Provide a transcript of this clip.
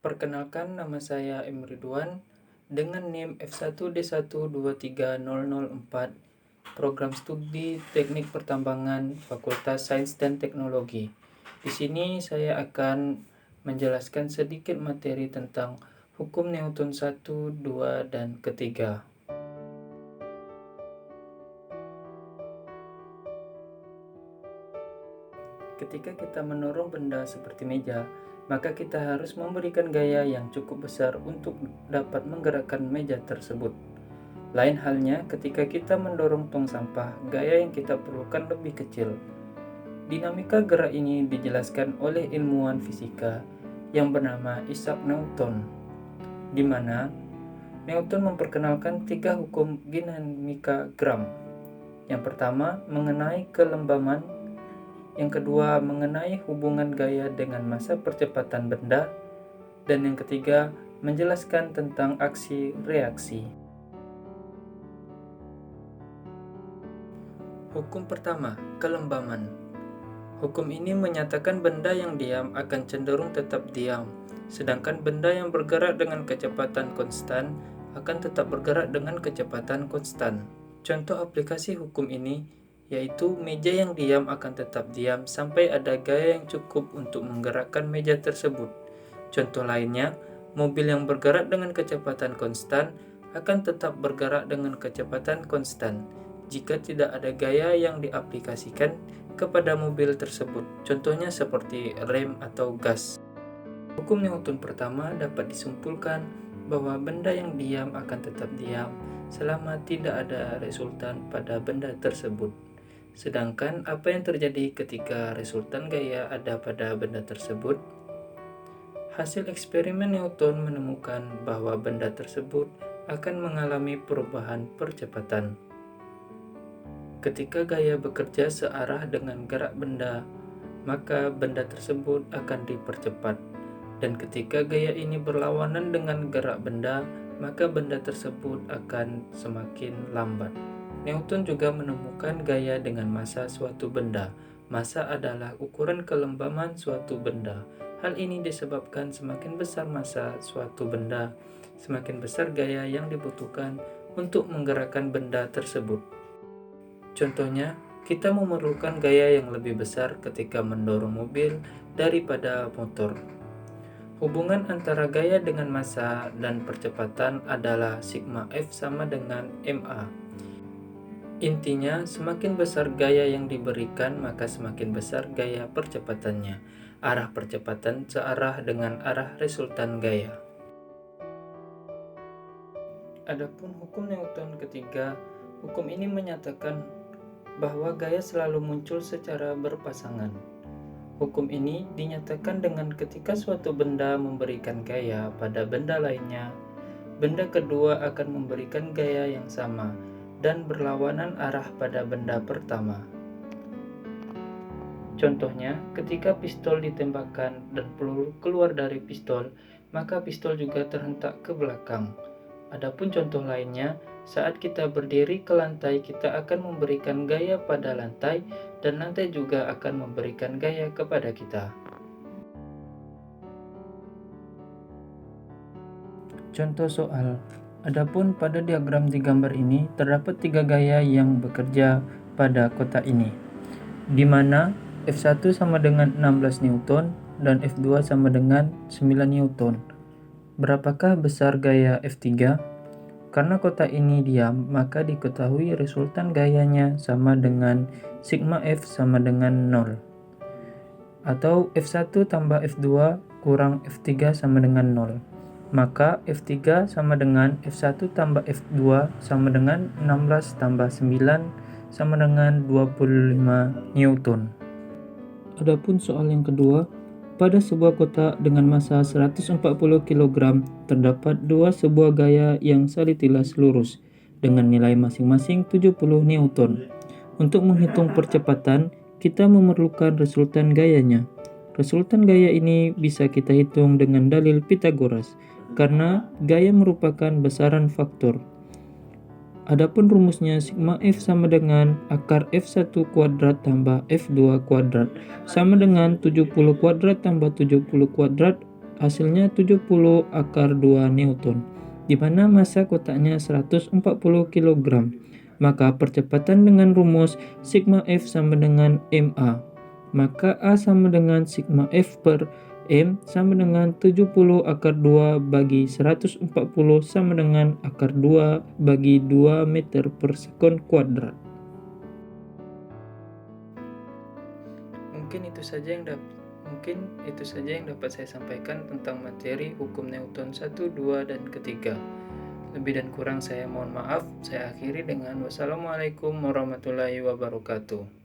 Perkenalkan, nama saya M. Ridwan dengan NIM F1D1230004, Program Studi Teknik Pertambangan Fakultas Sains dan Teknologi. Di sini saya akan menjelaskan sedikit materi tentang hukum Newton 1, 2, dan ketiga. Ketika kita mendorong benda seperti meja, maka kita harus memberikan gaya yang cukup besar untuk dapat menggerakkan meja tersebut. Lain halnya ketika kita mendorong tong sampah, gaya yang kita perlukan lebih kecil. Dinamika gerak ini dijelaskan oleh ilmuwan fisika yang bernama Isaac Newton, di mana Newton memperkenalkan 3 hukum dinamika gerak. Yang pertama mengenai kelembaman, yang kedua mengenai hubungan gaya dengan massa percepatan benda, dan yang ketiga menjelaskan tentang aksi reaksi. Hukum pertama, kelembaman. Hukum ini menyatakan benda yang diam akan cenderung tetap diam, sedangkan benda yang bergerak dengan kecepatan konstan akan tetap bergerak dengan kecepatan konstan. Contoh aplikasi hukum ini yaitu meja yang diam akan tetap diam sampai ada gaya yang cukup untuk menggerakkan meja tersebut. Contoh lainnya, mobil yang bergerak dengan kecepatan konstan akan tetap bergerak dengan kecepatan konstan jika tidak ada gaya yang diaplikasikan kepada mobil tersebut. Contohnya seperti rem atau gas. Hukum Newton pertama dapat disimpulkan bahwa benda yang diam akan tetap diam selama tidak ada resultan pada benda tersebut. Sedangkan apa yang terjadi ketika resultan gaya ada pada benda tersebut? Hasil eksperimen Newton menemukan bahwa benda tersebut akan mengalami perubahan percepatan. Ketika gaya bekerja searah dengan gerak benda, maka benda tersebut akan dipercepat. Dan ketika gaya ini berlawanan dengan gerak benda, maka benda tersebut akan semakin lambat. Newton juga menemukan gaya dengan massa suatu benda. Massa adalah ukuran kelembaman suatu benda. Hal ini disebabkan semakin besar massa suatu benda, semakin besar gaya yang dibutuhkan untuk menggerakkan benda tersebut. Contohnya, kita memerlukan gaya yang lebih besar ketika mendorong mobil daripada motor. Hubungan antara gaya dengan massa dan percepatan adalah sigma F sama dengan ma. Intinya, semakin besar gaya yang diberikan, maka semakin besar gaya percepatannya. Arah percepatan searah dengan arah resultan gaya. Adapun hukum Newton ketiga, hukum ini menyatakan bahwa gaya selalu muncul secara berpasangan. Hukum ini dinyatakan dengan ketika suatu benda memberikan gaya pada benda lainnya, benda kedua akan memberikan gaya yang sama dan berlawanan arah pada benda pertama. Contohnya, ketika pistol ditembakkan dan peluru keluar dari pistol, maka pistol juga terhentak ke belakang. Adapun contoh lainnya, saat kita berdiri ke lantai, kita akan memberikan gaya pada lantai dan lantai juga akan memberikan gaya kepada kita. Contoh soal. Adapun pada diagram di gambar ini terdapat 3 gaya yang bekerja pada kotak ini, di mana F1 sama dengan 16 Newton dan F2 sama dengan 9 Newton. Berapakah besar gaya F3? Karena kotak ini diam, maka diketahui resultan gayanya sama dengan sigma F sama dengan 0. Atau F1 tambah F2 kurang F3 sama dengan 0. Maka F3 sama dengan F1 tambah F2 sama dengan 16 tambah 9 sama dengan 25 Newton. Adapun soal yang kedua, pada sebuah kotak dengan massa 140 kg terdapat 2 sebuah gaya yang salitilas lurus dengan nilai masing-masing 70 Newton. Untuk menghitung percepatan, kita memerlukan resultan gayanya. Resultan gaya ini bisa kita hitung dengan dalil Pythagoras, karena gaya merupakan besaran faktor. Adapun rumusnya sigma F sama dengan akar F1 kuadrat tambah F2 kuadrat sama dengan 70 kuadrat tambah 70 kuadrat hasilnya 70 akar 2 Newton, di mana massa kotaknya 140 kg. Maka percepatan dengan rumus sigma F sama dengan ma. Maka A sama dengan sigma F per M sama dengan 70 akar 2 bagi 140 sama dengan akar 2 bagi 2 meter per sekon kuadrat. Mungkin itu saja yang dapat saya sampaikan tentang materi hukum Newton 1, 2, dan ketiga. Lebih dan kurang saya mohon maaf. Saya akhiri dengan wassalamualaikum warahmatullahi wabarakatuh.